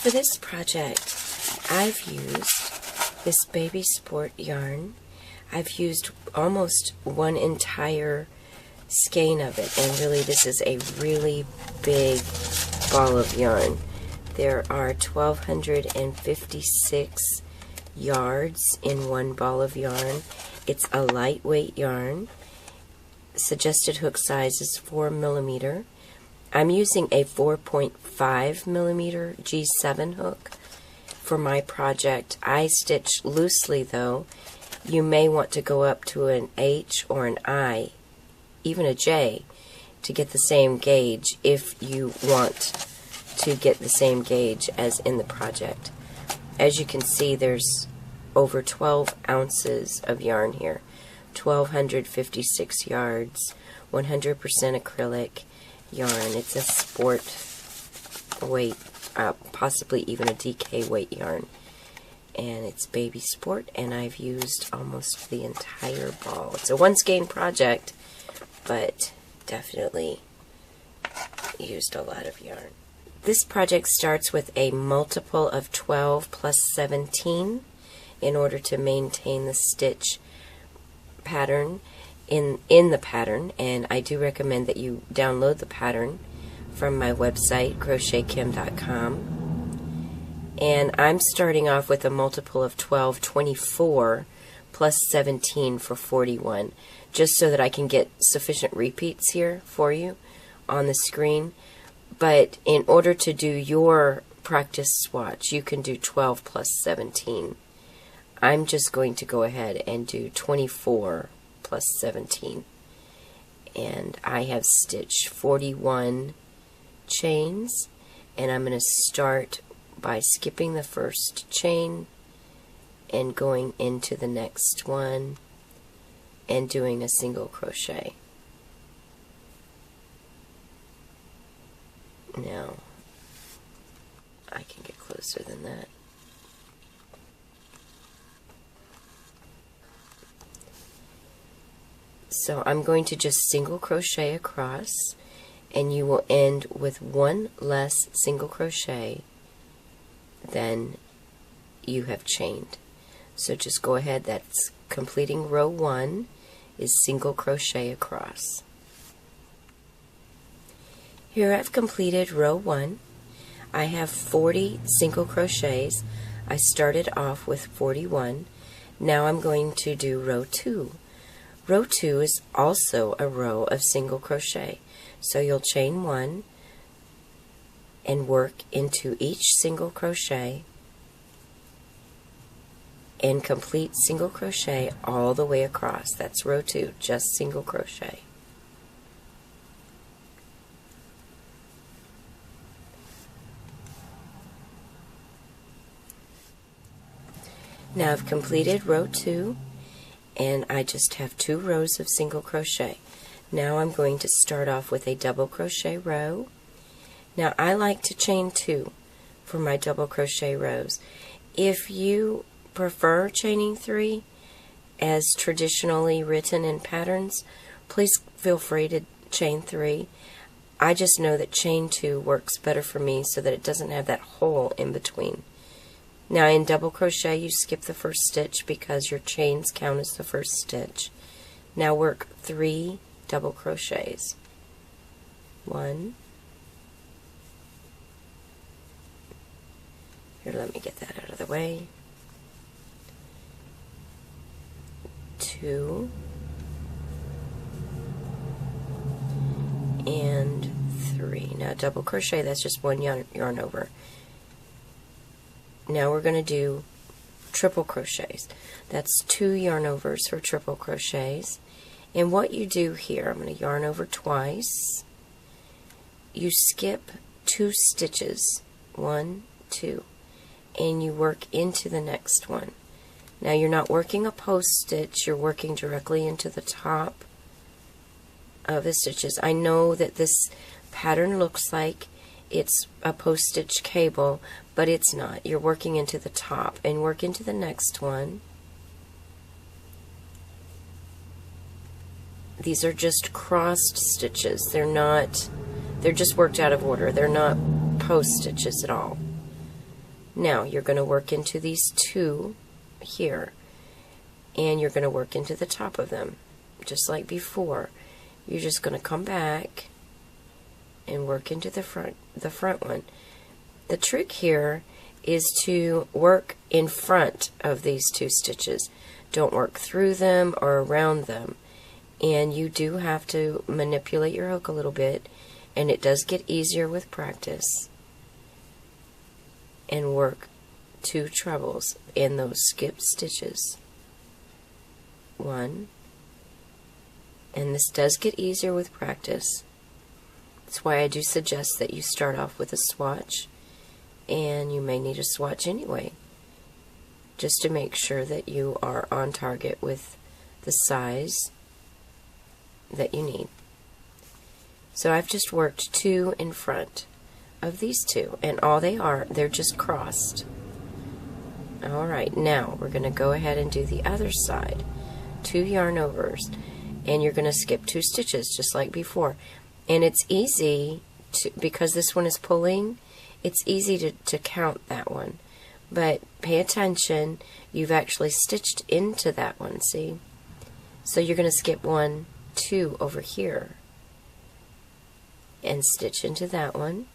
For this project, I've used this Baby Sport yarn. I've used almost one entire skein of it, and really this is a really big ball of yarn. There are 1,256 yards in one ball of yarn. It's a lightweight yarn. Suggested hook size is 4 millimeter. I'm using a 4.5 millimeter G7 hook for my project. I stitch loosely though. You may want to go up to an H or an I, even a J, to get the same gauge if you want to get the same gauge as in the project. As you can see, there's over 12 ounces of yarn here, 1,256 yards, 100% acrylic yarn. It's a sport weight, possibly even a DK weight yarn. And it's Baby Sport, and I've used almost the entire ball. It's a one skein project, but definitely used a lot of yarn. This project starts with a multiple of 12 plus 17 in order to maintain the stitch pattern in the pattern, and I do recommend that you download the pattern from my website, CrochetKim.com. And I'm starting off with a multiple of 12, 24 plus 17 for 41, just so that I can get sufficient repeats here for you on the screen. But in order to do your practice swatch, you can do 12 plus 17. I'm just going to go ahead and do 24 plus 17. And I have stitched 41 chains, and I'm going to start by skipping the first chain and going into the next one and doing a single crochet. Now, I can get closer than that. So I'm going to just single crochet across, and you will end with one less single crochet than you have chained. So just go ahead, that's completing row 1 is single crochet across. Here I've completed row 1. I have 40 single crochets. I started off with 41. Now I'm going to do row 2. Row 2 is also a row of single crochet. So you'll chain 1 and work into each single crochet and complete single crochet all the way across. That's row 2, just single crochet. Now I've completed row 2, and I just have 2 rows of single crochet. Now I'm going to start off with a double crochet row. Now I like to chain 2 for my double crochet rows. If you prefer chaining 3 as traditionally written in patterns, please feel free to chain 3. I just know that chain 2 works better for me so that it doesn't have that hole in between. Now in double crochet you skip the first stitch because your chains count as the first stitch. Now work 3 double crochets. 1. Here, let me get that out of the way. 2. And 3. Now double crochet, that's just one yarn over. Now we're going to do triple crochets. That's 2 yarn overs for triple crochets. And what you do here, I'm going to yarn over twice. You skip 2 stitches, 1, 2, and you work into the next one. Now you're not working a post stitch, you're working directly into the top of the stitches. I know that this pattern looks like it's a post stitch cable, but it's not. You're working into the top and work into the next one. These are just crossed stitches. They're just worked out of order. They're not post stitches at all. Now you're going to work into these two here, and you're going to work into the top of them just like before. You're just going to come back and work into the front one. The trick here is to work in front of these two stitches. Don't work through them or around them. And you do have to manipulate your hook a little bit, and it does get easier with practice. And work 2 trebles in those skipped stitches. 1, and this does get easier with practice. That's why I do suggest that you start off with a swatch, and you may need a swatch anyway, just to make sure that you are on target with the size that you need. So I've just worked 2 in front of these 2, and all they are, they're just crossed. Alright, now we're going to go ahead and do the other side. 2 yarn overs, and you're going to skip 2 stitches just like before. And it's easy to, because this one is pulling, it's easy to count that one. But pay attention, you've actually stitched into that one, see? So you're going to skip 1, 2 over here and stitch into that one.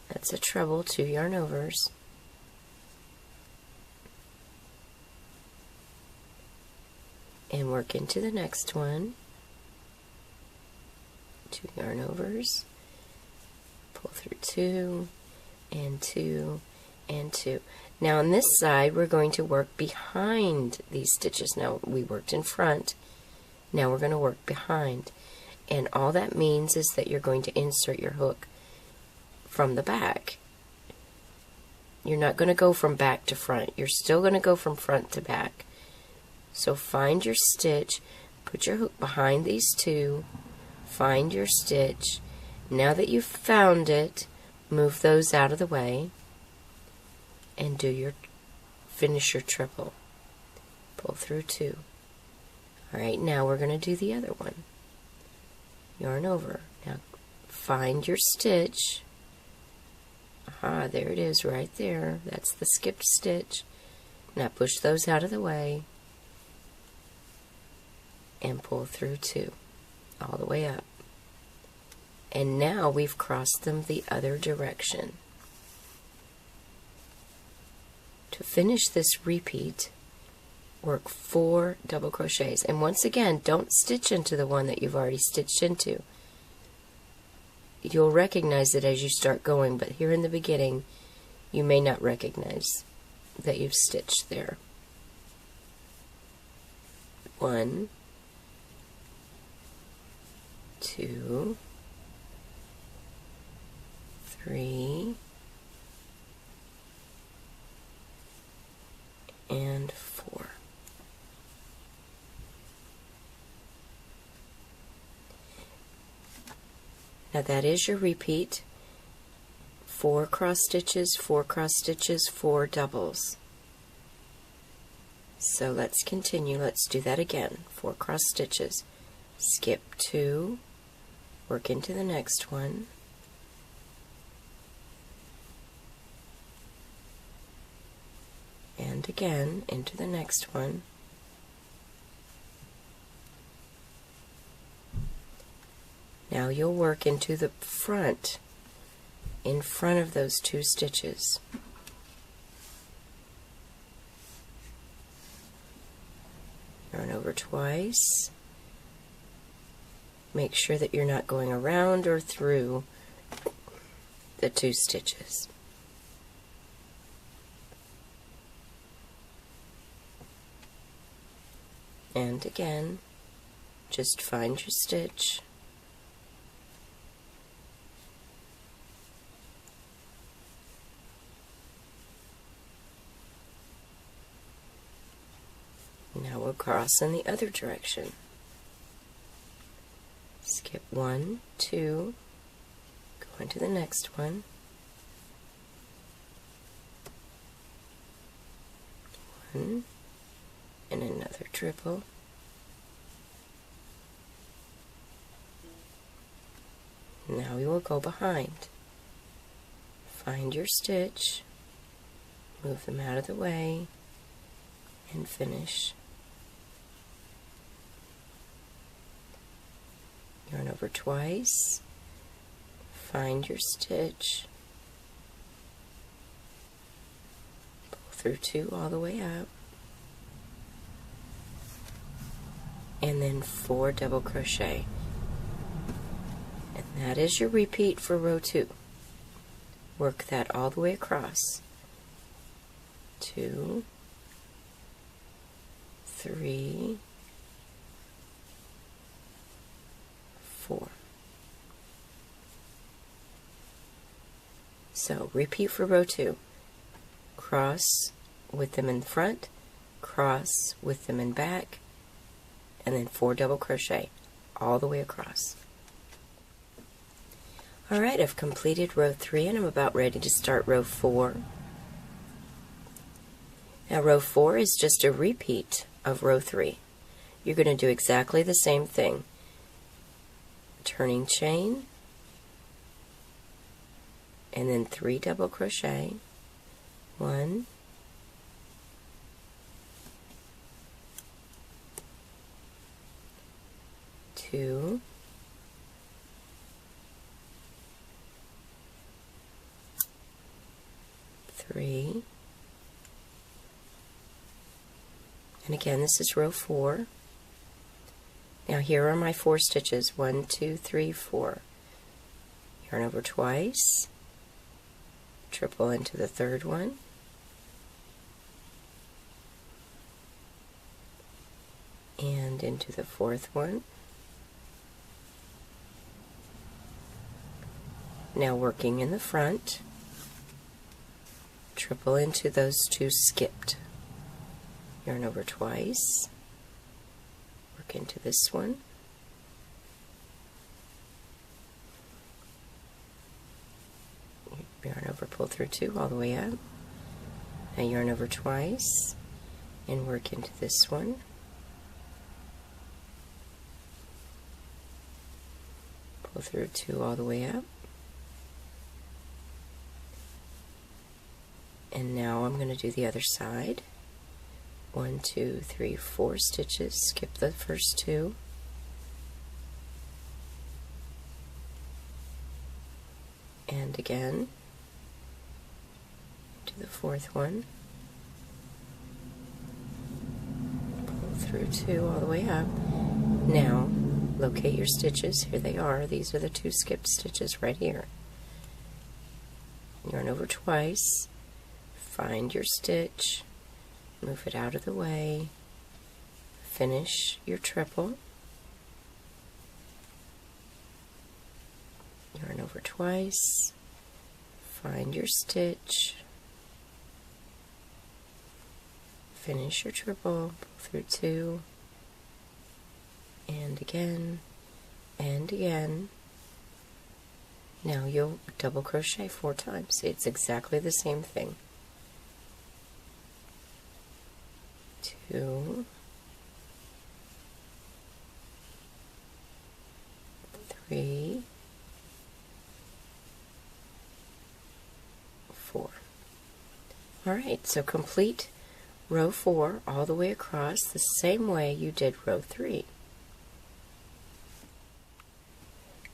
That's a treble, 2 yarn overs. And work into the next one. 2 yarn overs. Pull through 2 and 2 and 2. Now on this side we're going to work behind these stitches. Now we worked in front. Now we're going to work behind. And all that means is that you're going to insert your hook from the back. You're not going to go from back to front. You're still going to go from front to back. So find your stitch, put your hook behind these 2, find your stitch. Now that you've found it, move those out of the way and finish your triple. Pull through 2. Alright, now we're going to do the other one. Yarn over. Now find your stitch. Aha, there it is right there. That's the skipped stitch. Now push those out of the way and pull through 2 all the way up. And now we've crossed them the other direction. To finish this repeat, work 4 double crochets. And once again, don't stitch into the one that you've already stitched into. You'll recognize it as you start going, but here in the beginning, you may not recognize that you've stitched there. 1, 2, 3, and 4. Now that is your repeat. 4 cross stitches, 4 cross stitches, 4 doubles. So let's continue. Let's do that again. 4 cross stitches. Skip 2. Work into the next one. And again into the next one. Now you'll work into the front, in front of those 2 stitches. Yarn over twice. Make sure that you're not going around or through the 2 stitches. And again, just find your stitch. Now we'll cross in the other direction. Skip 1, 2, go into the next one. 1, and another triple. Now we will go behind. find your stitch, move them out of the way, and finish. Yarn over twice, find your stitch, pull through 2 all the way up, and then 4 double crochet. And that is your repeat for row 2. Work that all the way across. 2, 3, 4. So repeat for row 2. Cross with them in front, cross with them in back, and then 4 double crochet all the way across. Alright, I've completed row 3 and I'm about ready to start row 4. Now row 4 is just a repeat of row 3. You're going to do exactly the same thing. Turning chain, and then 3 double crochet, 1, 2, 3, and again this is row 4. Now here are my 4 stitches, 1, 2, 3, 4. Yarn over twice, triple into the 3rd one, and into the 4th one. Now working in the front, triple into those 2 skipped. Yarn over twice, work into this one, yarn over, pull through 2 all the way up. Now yarn over twice and work into this one, pull through 2 all the way up, and now I'm going to do the other side. 1, 2, 3, 4 stitches, skip the first 2, and again to the 4th one, pull through 2 all the way up. Now locate your stitches. Here they are. These are the 2 skipped stitches right here. Yarn over twice, find your stitch, move it out of the way, finish your triple, yarn over twice, find your stitch, finish your triple, pull through 2, and again, and again. Now you'll double crochet 4 times. It's exactly the same thing. 2, 3, 4. Alright, so complete row 4 all the way across the same way you did row 3.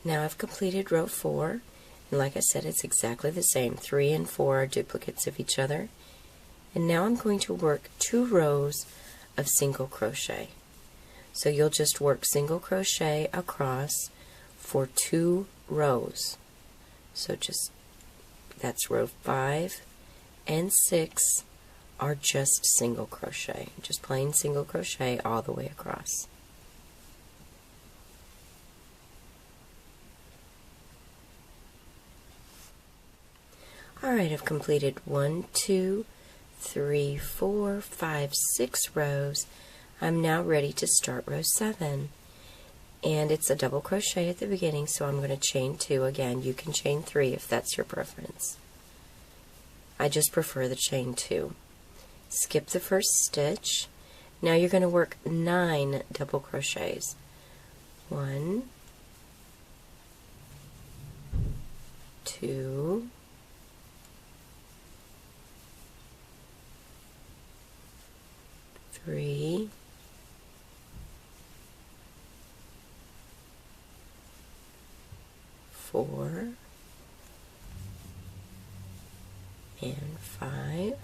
Now I've completed row 4, and like I said, it's exactly the same. 3 and 4 are duplicates of each other. And now I'm going to work 2 rows of single crochet. So you'll just work single crochet across for 2 rows. So just, that's row 5 and 6 are just single crochet, just plain single crochet all the way across. Alright, I've completed 1, 2, 3, 4, 5, 6 rows. I'm now ready to start row 7. And it's a double crochet at the beginning, so I'm going to chain 2 again. You can chain 3 if that's your preference. I just prefer the chain 2. Skip the first stitch. Now you're going to work 9 double crochets. 1, 2, 3, 4, and 5,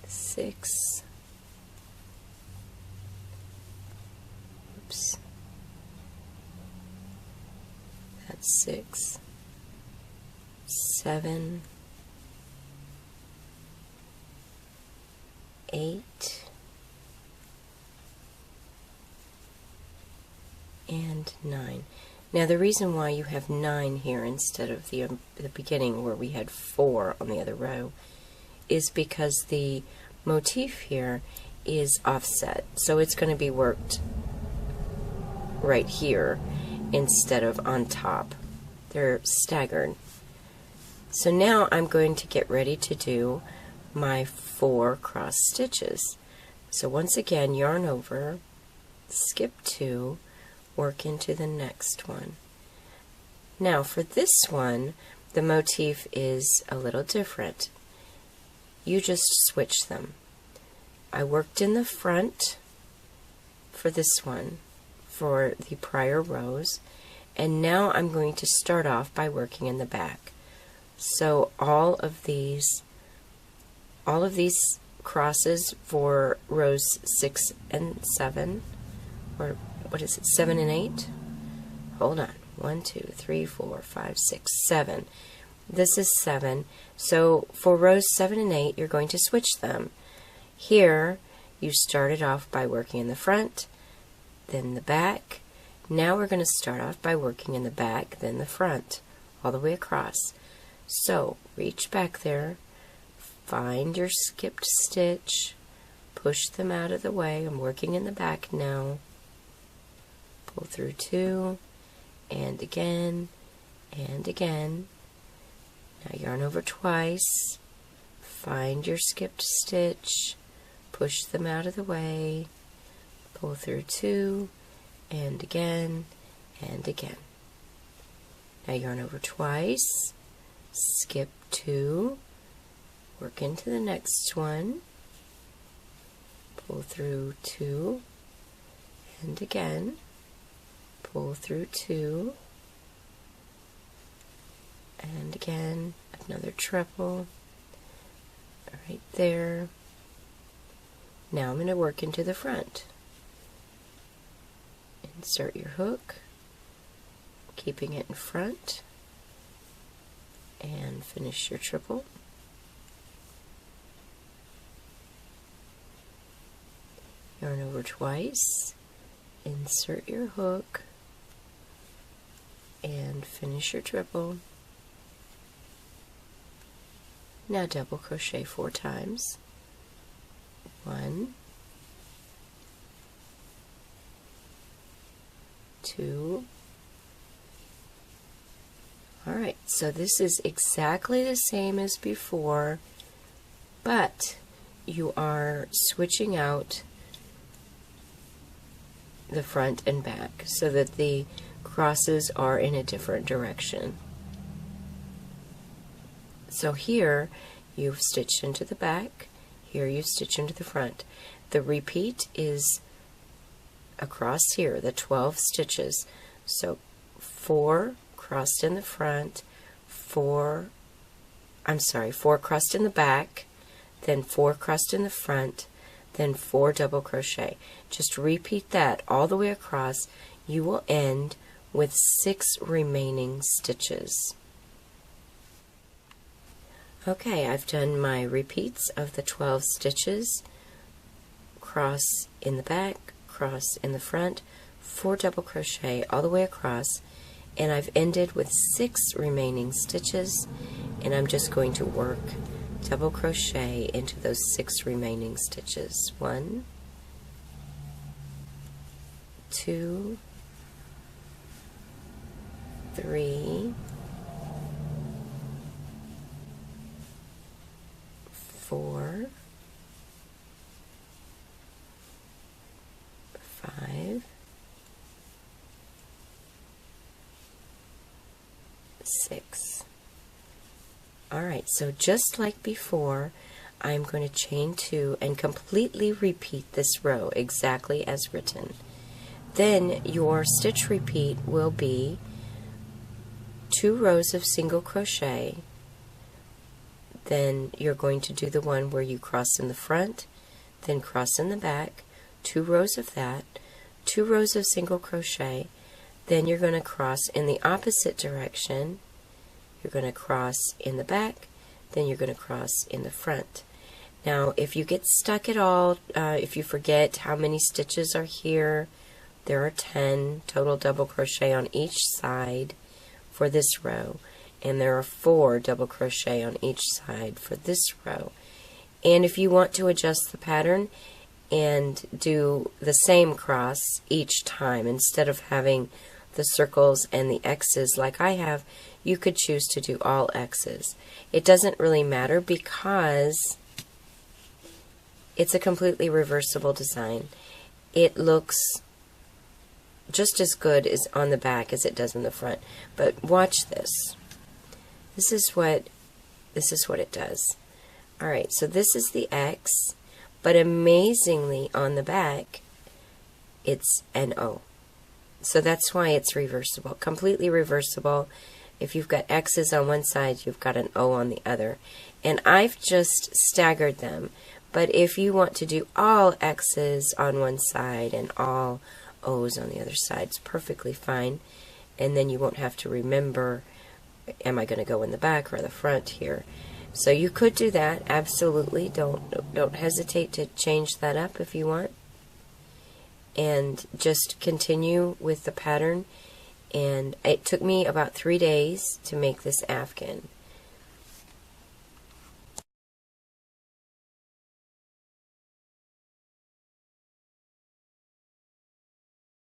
6, oops, that's 6, 7, 8, and 9. Now the reason why you have 9 here instead of the beginning where we had 4 on the other row is because the motif here is offset. So it's going to be worked right here instead of on top. They're staggered. So now I'm going to get ready to do my 4 cross stitches. So once again, yarn over, skip 2, work into the next one. Now for this one, the motif is a little different. You just switch them. I worked in the front for this one, for the prior rows, and now I'm going to start off by working in the back. So all of these crosses for rows 6 and 7, or what is it, 7 and 8? Hold on. 1, 2, 3, 4, 5, 6, 7. This is 7. So for rows 7 and 8, you're going to switch them. Here, you started off by working in the front, then the back. Now we're going to start off by working in the back, then the front, all the way across. So reach back there, find your skipped stitch, push them out of the way. I'm working in the back now. Pull through 2, and again, and again. Now yarn over twice, find your skipped stitch, push them out of the way, pull through 2, and again, and again. Now yarn over twice, skip 2, work into the next one, pull through 2, and again, pull through 2, and again, another treble right there. Now I'm going to work into the front. Insert your hook, keeping it in front, and finish your triple. Yarn over twice, insert your hook, and finish your triple. Now double crochet 4 times. 1, 2. Alright, so this is exactly the same as before, but you are switching out the front and back so that the crosses are in a different direction. So here you've stitched into the back, here you stitch into the front. The repeat is across here, the 12 stitches. So 4 crossed in the front, 4 crossed in the back, then 4 crossed in the front, then 4 double crochet. Just repeat that all the way across. You will end with 6 remaining stitches. Okay, I've done my repeats of the 12 stitches, cross in the back, cross in the front, 4 double crochet all the way across, and I've ended with 6 remaining stitches, and I'm just going to work double crochet into those 6 remaining stitches. 1, 2, 3, 4, 5, 6, Alright, so just like before, I'm going to chain 2 and completely repeat this row exactly as written. Then your stitch repeat will be 2 rows of single crochet. Then you're going to do the one where you cross in the front, then cross in the back, 2 rows of that, 2 rows of single crochet, then you're going to cross in the opposite direction. You're going to cross in the back, then you're going to cross in the front. Now, if you get stuck at all, if you forget how many stitches are here, there are 10 total double crochet on each side for this row, and there are 4 double crochet on each side for this row. And if you want to adjust the pattern and do the same cross each time, instead of having the circles and the X's like I have, you could choose to do all X's. It doesn't really matter because it's a completely reversible design. It looks just as good as on the back as it does in the front. But watch this. This is what it does. Alright, so this is the X, but amazingly on the back it's an O. So that's why it's reversible, completely reversible. If you've got X's on one side, you've got an O on the other. And I've just staggered them. But if you want to do all X's on one side and all O's on the other side, it's perfectly fine. And then you won't have to remember, am I going to go in the back or the front here? So you could do that, absolutely. Don't hesitate to change that up if you want. And just continue with the pattern. And it took me about 3 days to make this afghan.